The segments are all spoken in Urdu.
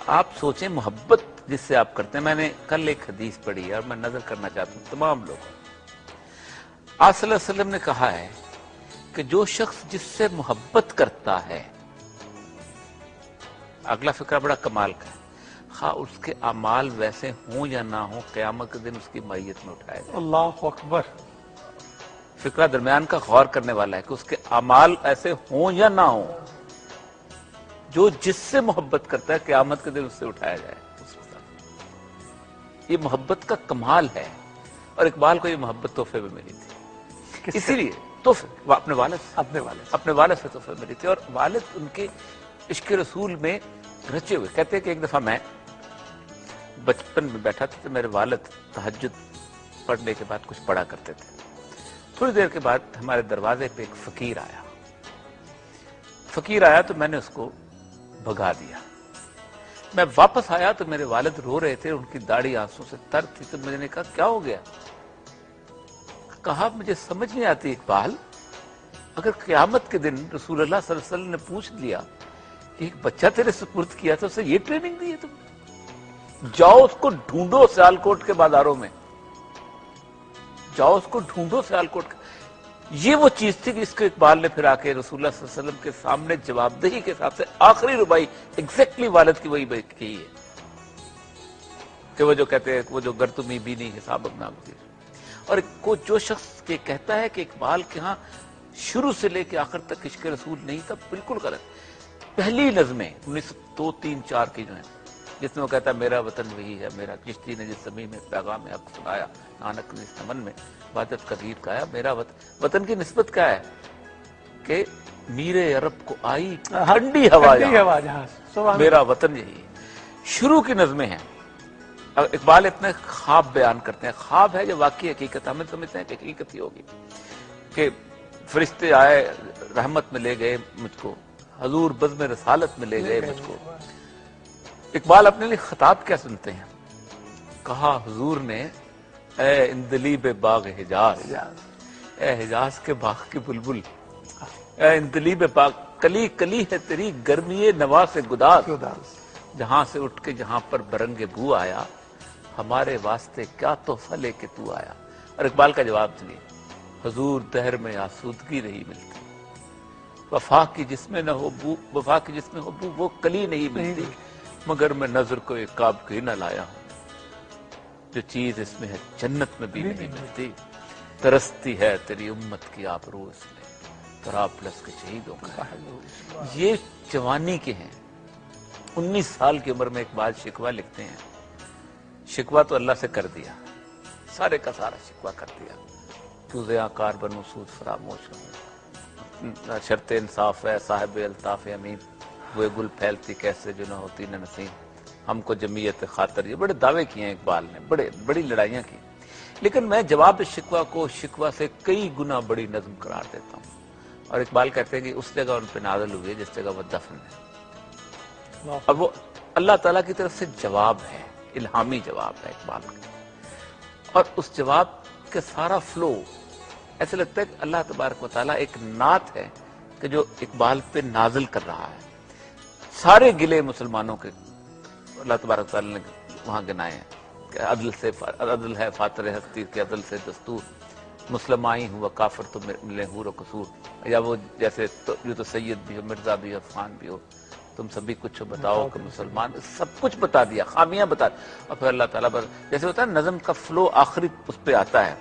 آپ سوچیں محبت جس سے آپ کرتے ہیں. میں نے کل ایک حدیث پڑھی ہے اور میں نظر کرنا چاہتا ہوں تمام لوگوں. آپ صلی اللہ علیہ وسلم نے کہا ہے کہ جو شخص جس سے محبت کرتا ہے، اگلا فقرہ بڑا کمال کا ہے، خواہ اس کے اعمال ویسے ہوں یا نہ ہوں، قیامت کے دن اس کی معیت میں اٹھایا جائے. اللہ اکبر. فقرہ درمیان کا غور کرنے والا ہے کہ اس کے اعمال ایسے ہوں یا نہ ہوں، جو جس سے محبت کرتا ہے قیامت کے دن اس سے اٹھایا جائے. یہ محبت کا کمال ہے. اور اقبال کو یہ محبت تحفے میں ملی تھی، اسی لیے تحفے اپنے والد سے تحفے ملی تھی. اور والد ان کے عشق رسول میں رچے ہوئے. کہتے ہیں کہ ایک دفعہ میں بچپن میں بیٹھا تھا تو میرے والد تہجد پڑھنے کے بعد کچھ پڑھا کرتے تھے. تھوڑی دیر کے بعد ہمارے دروازے پہ ایک فقیر آیا تو میں نے اس کو بھگا دیا. میں واپس آیا تو میرے والد رو رہے تھے، ان کی داڑھی آنسوں سے تر تھی. تو میں نے کہا کیا ہو گیا؟ کہا مجھے سمجھ نہیں آتی اقبال، اگر قیامت کے دن رسول اللہ صلی اللہ علیہ وسلم نے پوچھ لیا کہ ایک بچہ تیرے سپرد کیا تو اسے یہ ٹریننگ دی ہے تم؟ جاؤ اس کو ڈھونڈو سیالکوٹ کے بازاروں میں، جاؤ اس کو ڈھونڈو سیالکوٹ کے. یہ وہ چیز تھی کہ اس کو اقبال نے پھر آ کے رسول اللہ صلی اللہ علیہ وسلم کے سامنے جواب دہی کے حساب سے آخری ربائی ایگزیکٹلی والد کی وہی کہی ہے کہ وہ جو کہتے ہیں وہ جو گر تمی بھی نہیں حساب اپنا گزیر. اور جو شخص یہ کہتا ہے کہ اقبال کے ہاں شروع سے لے کے آخر تک عشق رسول نہیں تھا، بالکل غلط. پہلی نظمیں 1903-4 کی جو ہیں جس میں وہ کہتا ہے میرا وطن وہی ہے میرا، کشتی نے جس زمین میں پیغام حق سنایا، نانک نے اس نمن میں عبادت کا گیت گایا. میرا وطن کی نسبت کیا ہے کہ میر عرب کو آئی ٹھنڈی ہوا جہاں، میرا وطن یہی ہے. شروع کی نظمیں ہیں. اقبال اتنے خواب بیان کرتے ہیں. خواب ہے جو واقعی حقیقت، ہمیں سمجھتے ہیں کہ حقیقت ہی ہوگی کہ فرشتے آئے رحمت میں لے گئے مجھ کو، حضور بزم رسالت میں لے گئے مجھ کو. اقبال اپنے لیے خطاب کیا سنتے ہیں؟ کہا حضور نے اے اندلیب باغ حجاز، اے حجاز کے باغ کی بلبل، اے اندلیب باغ، کلی کلی ہے تیری گرمی نوا سے گداز، جہاں سے اٹھ کے جہاں پر برنگ بو آیا، ہمارے واسطے کیا تحفہ لے کے تو آیا. اور اقبال کا جواب سنیے، حضور دہر میں آسودگی نہیں ملتی، وفا کی جس میں نہ ہو بو، وفا کی جس میں ہو بو وہ کلی نہیں ملتی، مگر میں نظر کو ایک کعب کی نہ لایا ہوں، جو چیز اس میں ہے جنت میں بھی نہیں ملتی. ترستی ہے تیری امت کی آبرو اس میں، طرابلس کے شہیدوں کا. یہ جوانی کے ہیں. 19 سال کی عمر میں اقبال شکوہ لکھتے ہیں. شکوہ تو اللہ سے کر دیا، سارے کا سارا شکوہ کر دیا. تو زیاں کار بنو سود فراموش ہوں، شرط انصاف ہے صاحب الطاف امین، وہ گل پھیلتی کیسے جو نہ ہوتی نہ نسیم، ہم کو جمعیت خاطر. یہ بڑے دعوے کیے ہیں اقبال نے، بڑی لڑائیاں کی. لیکن میں جواب شکوہ کو شکوہ سے کئی گنا بڑی نظم قرار دیتا ہوں. اور اقبال کہتے ہیں کہ اس جگہ ان پہ نازل ہوئی ہے جس جگہ وہ دفن ہے، اور وہ اللہ تعالیٰ کی طرف سے جواب ہے، الہامی جواب ہے اقبال کا. اور اس جواب کا سارا فلو ایسے لگتا ہے کہ اللہ تبارک و تعالیٰ ایک نعت ہے کہ جو اقبال پہ نازل کر رہا ہے. سارے گلے مسلمانوں کے اللہ تبارک و تعالیٰ نے وہاں گنائے ہیں کہ عدل ہے فاتر ہستی کے عدل سے دستور، مسلم آئی ہوں و کافر تو ملے حور و قصور. یا وہ جیسے جو تو سید بھی ہو مرزا بھی ہو عفان بھی ہو، تم سبھی کچھ بتاؤ کہ مسلمان، سب کچھ بتا دیا، خامیاں بتا دیا. اور پھر اللہ تعالیٰ پر جیسے ہوتا ہے نظم کا فلو آخری اس پہ آتا ہے،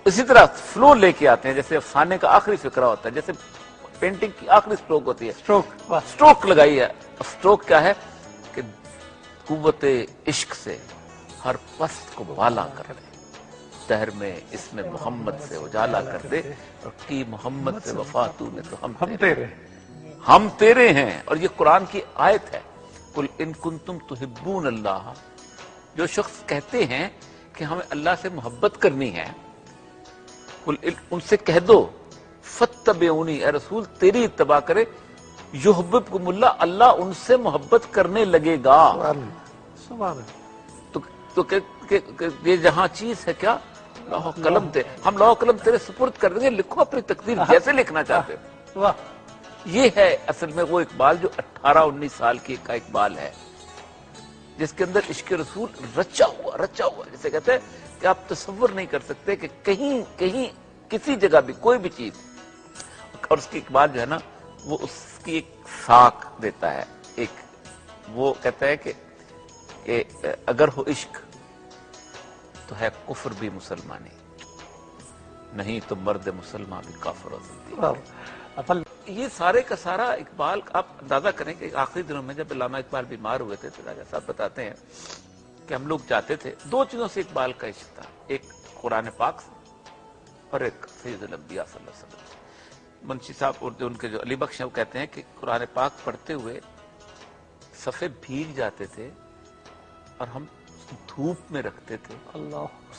اسی طرح فلو لے کے آتے ہیں. جیسے افسانے کا آخری فقرہ ہوتا ہے، جیسے پینٹنگ کی آخری سٹروک ہوتی ہے، سٹروک لگائی ہے. سٹروک کیا ہے کہ قوت عشق سے ہر پست کو بالا کر دے، دہر میں اس میں محمد سے اجالا کر دے، اور کی محمد سے وفا تو نے تو ہم تیرے ہیں. اور یہ قرآن کی آیت ہے، قل ان کنتم تحبون اللہ. جو شخص کہتے ہیں کہ ہمیں اللہ سے محبت کرنی ہے، ان سے کہہ دو فتبعونی، اے رسول تیری اتباع کرے، یحببکم اللہ، اللہ ان سے محبت کرنے لگے گا. تو یہ جہاں چیز ہے کیا، لوح قلم تھے، ہم لوح قلم تیرے سپرد کر دیں گے، لکھو اپنی تقدیر جیسے لکھنا چاہتے ہو. یہ ہے اصل میں وہ اقبال جو 18-19 سال کی کا اقبال ہے. جس کے اندر عشق رسول رچا ہوا جسے کہتے ہیں کہ آپ تصور نہیں کر سکتے کہ کہیں کسی جگہ بھی کوئی بھی چیز، اور اس کی اقبال جو ہے نا وہ اس کی ایک ساکھ دیتا ہے، ایک وہ کہتا ہے کہ اگر ہو عشق تو ہے کفر بھی مسلمانی، نہیں تو مرد مسلمان بھی کافر ہو سکتی ہے۔ یہ سارے کا سارا اقبال آپ اندازہ کریں کہ آخری دنوں میں جب علامہ اقبال بیمار ہوئے تھے تو راجہ صاحب بتاتے ہیں کہ ہم لوگ جاتے تھے، دو چیزوں سے اقبال کا عشق تھا، ایک قرآن پاک سے اور ایک سید الانبیاء صلی اللہ علیہ وسلم۔ منشی صاحب اور ان کے جو علی بخش ہیں وہ کہتے ہیں کہ قرآن پاک پڑھتے ہوئے صفحے بھیگ جاتے تھے اور ہم دھوپ میں رکھتے تھے،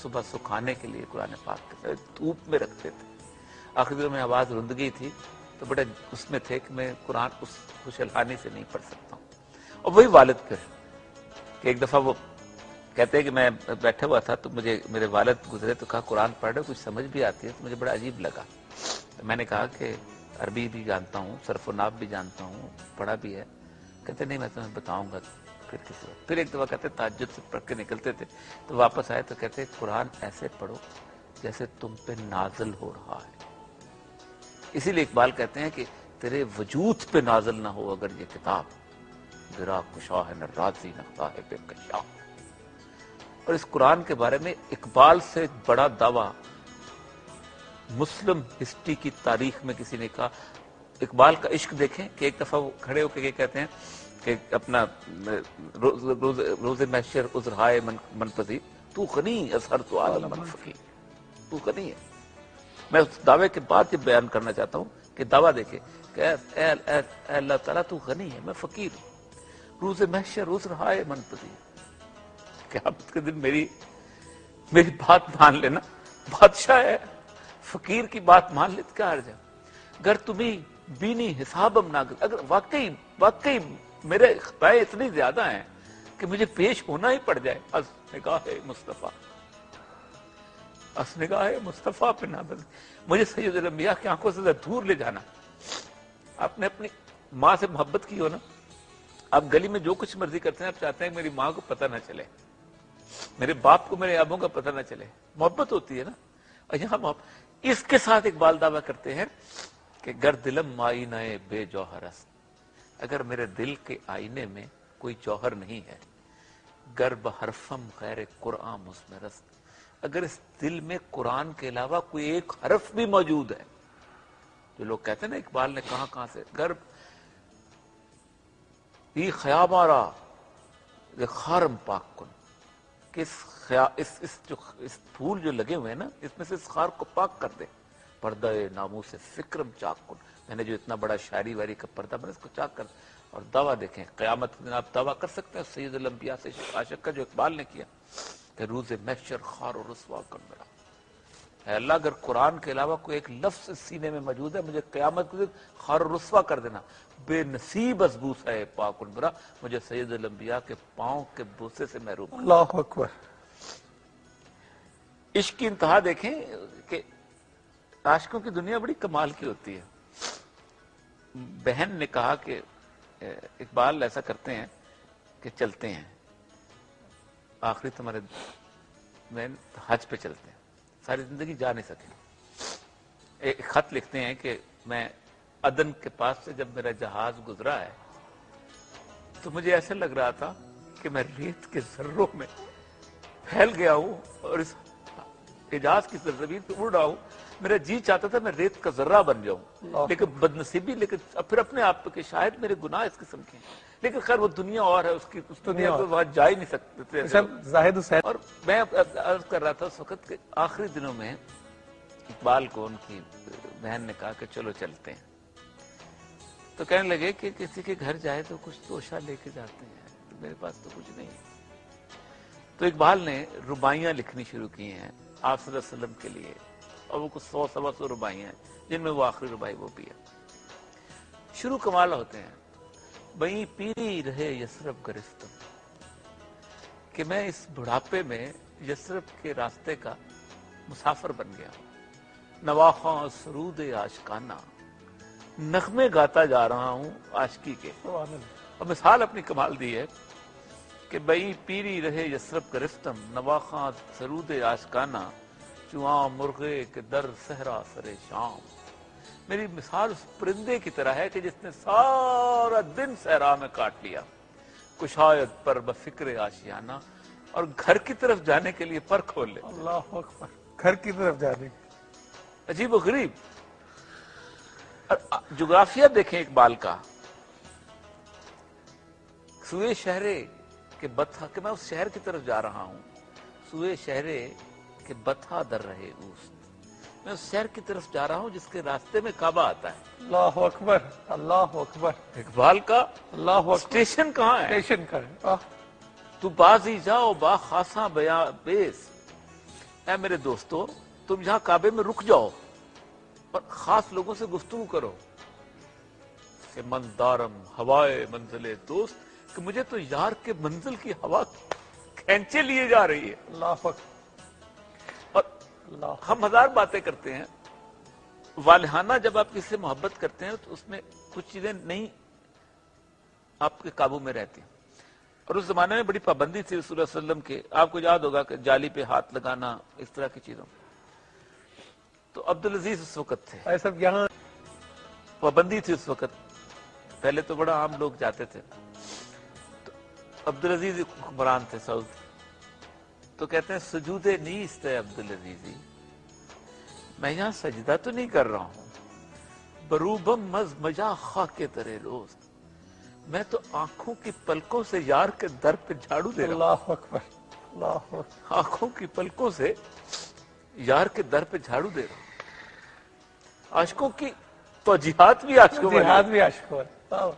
صبح سکھانے کے لیے قرآن پاک کے دھوپ میں رکھتے تھے۔ آخری دنوں میں آواز رندگی تھی تو بڑے اس میں تھے کہ میں قرآن اس خوشحالی سے نہیں پڑھ سکتا ہوں۔ اور وہی والد پھر کہ ایک دفعہ وہ کہتے ہیں کہ میں بیٹھا ہوا تھا تو مجھے میرے والد گزرے تو کہا قرآن پڑھ رہے کچھ سمجھ بھی آتی ہے، تو مجھے بڑا عجیب لگا۔ میں نے کہا کہ عربی بھی جانتا ہوں، صرف و نحو بھی جانتا ہوں، پڑھا بھی ہے۔ کہتے نہیں میں تمہیں بتاؤں گا پھر کسی وقت۔ پھر ایک دفعہ کہتے تہجد سے پڑھ کے نکلتے تھے تو واپس آئے تو کہتے قرآن ایسے پڑھو جیسے تم پہ نازل ہو رہا ہے۔ اسی لیے اقبال کہتے ہیں کہ تیرے وجود پہ نازل نہ ہو اگر یہ کتاب، گرا کشا ہے نہ راضی نہ خدا ہے بے کشا۔ اور اس قرآن کے بارے میں اقبال سے بڑا دعویٰ مسلم ہسٹری کی تاریخ میں کسی نے کہا۔ اقبال کا عشق دیکھیں کہ ایک دفعہ وہ کھڑے ہو کے یہ کہتے ہیں کہ اپنا روز محشر عذرہائے منپذیر تو غنی اظہر تو عالم من فقیر، تو غنی ہے۔ میں اس دعوے کے بعد یہ بیان کرنا چاہتا ہوں کہ دعویٰ دیکھے کہ اے اللہ تعالیٰ تو غنی ہے، میں فقیر ہوں، روز محشر عذرہائے منپذیر۔ قیامت کے دن میری بات مان لینا، بادشاہ ہے، فقیر کی بات مان لے تو کیا حرج ہے؟ گر تمہیں بینی حسابم ناگز، اگر واقعی میرے خطائے اتنی زیادہ ہیں کہ مجھے پیش ہونا ہی پڑ جائے، از نگاہ مصطفیٰ، از نگاہ مصطفیٰ پہ نابز، مجھے سید الانبیاء کی آنکھوں سے دور لے جانا۔ آپ نے اپنی ماں سے محبت کی ہو نا، آپ گلی میں جو کچھ مرضی کرتے ہیں آپ چاہتے ہیں کہ میری ماں کو پتہ نہ چلے، میرے باپ کو میرے ابوں کا پتہ نہ چلے، محبت ہوتی ہے نا۔ اور یہاں اس کے ساتھ اقبال دعویٰ کرتے ہیں کہ گر دلم آئینہ بے جوہر است، اگر میرے دل کے آئینے میں کوئی جوہر نہیں ہے، گر بحرفم غیر قرآن مسمرست، اگر اس دل میں قرآن کے علاوہ کوئی ایک حرف بھی موجود ہے، جو لوگ کہتے ہیں نا اقبال نے کہاں سے، گر یہ خیامارا خارم پاک کن، کہ اس پھول جو لگے ہوئے ہیں نا اس میں سے اس خار کو پاک کر دے، پردہ ناموس سے فکرم چاک کن، میں نے جو اتنا بڑا شاعری واری کا پردہ بنا اس کو چاک کر دے۔ اور دعویٰ دیکھیں قیامت کے دن آپ دعویٰ کر سکتے ہیں سید الانبیاء سے عاشق کا جو اقبال نے کیا کہ روز محشر خار و رسوا کر میرا، اے اللہ اگر قرآن کے علاوہ کوئی ایک لفظ اس سینے میں موجود ہے مجھے قیامت کے دن خار و رسوا کر دینا، بے نصیب از بوسہ پاک برا، مجھے سید الانبیاء کے پاؤں کے بوسے سے محروم کر۔ اللہ اکبر۔ عشق کی انتہا دیکھیں کہ عاشقوں کی دنیا بڑی کمال کی ہوتی ہے۔ بہن نے کہا کہ اقبال ایسا کرتے ہیں کہ چلتے ہیں آخری تمہارے میں حج پہ چلتے ہیں، ساری زندگی جا نہیں سکے۔ ایک خط لکھتے ہیں کہ میں عدن کے پاس سے جب میرا جہاز گزرا ہے تو مجھے ایسے لگ رہا تھا کہ میں ریت کے ذروں میں پھیل گیا ہوں اور اس حجاز کی سرزمین پہ اڑ رہا ہوں، میرا جی چاہتا تھا میں ریت کا ذرہ بن جاؤں، لیکن بدنصیبی، لیکن پھر اپنے آپ پہ کہ شاید میرے گناہ اس قسم کے ہیں، لیکن خیر وہ دنیا اور ہے، اس دنیا کو وہاں جا ہی نہیں سکتے تھے۔ زاہد حسین، اور میں عرض کر رہا تھا اس وقت کہ آخری دنوں میں اقبال کو ان کی بہن نے کہا کہ چلو چلتے ہیں، تو کہنے لگے کہ کسی کے گھر جائے تو کچھ توشہ لے کے جاتے ہیں، میرے پاس تو کچھ نہیں۔ تو اقبال نے رباعیاں لکھنی شروع کی ہیں آپ صلی اللہ علیہ وسلم کے لیے، اور وہ کچھ 100-125 رباعیاں ہیں جن میں وہ آخری رباعی وہ بھی ہے۔ شروع کمال ہوتے ہیں، وہیں پیری رہے یثرب گرستم، کہ میں اس بڑھاپے میں یثرب کے راستے کا مسافر بن گیا ہوں، نواخواں سرود عاشقانہ، نغمے گاتا جا رہا ہوں عاشقی کے۔ اور مثال اپنی کمال دی ہے کہ بئی پیری رہے یسرب کا رفتم نواخاں سرود آشکانہ چواں مرغے کے در صحرا سرے شام. میری مثال اس پرندے کی طرح ہے کہ جس نے سارا دن صحرا میں کاٹ لیا, کشاید پر بفکر آشیانہ, اور گھر کی طرف جانے کے لیے پر کھول لے. اللہ اکبر, گھر کی طرف جانے کی. عجیب و غریب. جغرافیہ دیکھیں اقبال کا, سوئے شہرے کہ بتھا, کہ میں اس شہر کی طرف جا رہا ہوں, سوئے شہرے کہ بتھا در رہے اوست, میں اس شہر کی طرف جا رہا ہوں جس کے راستے میں کعبہ آتا ہے. اللہ اکبر, اللہ اکبر. اقبال کا اللہ اکبر. اسٹیشن کہاں ہے؟ اسٹیشن کا ہے. تو بازی جاؤ با خاصاں بیاں بیس. اے میرے دوستو, تم یہاں کعبے میں رک جاؤ اور خاص لوگوں سے گفتگو کرو کہ من دارم ہوائے منزل دوست, کہ مجھے تو یار کے منزل کی ہوا کھینچے لیے جا رہی ہے. اللہ اکبر. اور اللہ ہم ہزار باتیں کرتے ہیں, والہانہ جب آپ کسی سے محبت کرتے ہیں تو اس میں کچھ چیزیں نہیں آپ کے قابو میں رہتی. اور اس زمانے میں بڑی پابندی تھی رسول اللہ صلی اللہ علیہ وسلم کے, آپ کو یاد ہوگا کہ جالی پہ ہاتھ لگانا, اس طرح کی چیزوں. تو عبدالعزیز اس وقت تھے, یہ سب یہاں پابندی تھی اس وقت, پہلے تو بڑا عام لوگ جاتے تھے. تو عبدالعزیز حکمران تھے سعود, تو کہتے ہیں سجود نیست ہے عبدالعزیزی, میں یہاں سجدہ تو نہیں کر رہا ہوں, بروبم مز مجا خاک ترے روز, میں تو آنکھوں کی پلکوں سے یار کے در پہ جھاڑو دے رہا ہوں. اللہ اکبر. اللہ اکبر. آنکھوں کی پلکوں سے یار کے در پہ جھاڑو دے رہا ہوں. عاشقوں کی توجیحات بھی عاشقوں میں جہاد بھی عاشق ہو رہا ہے.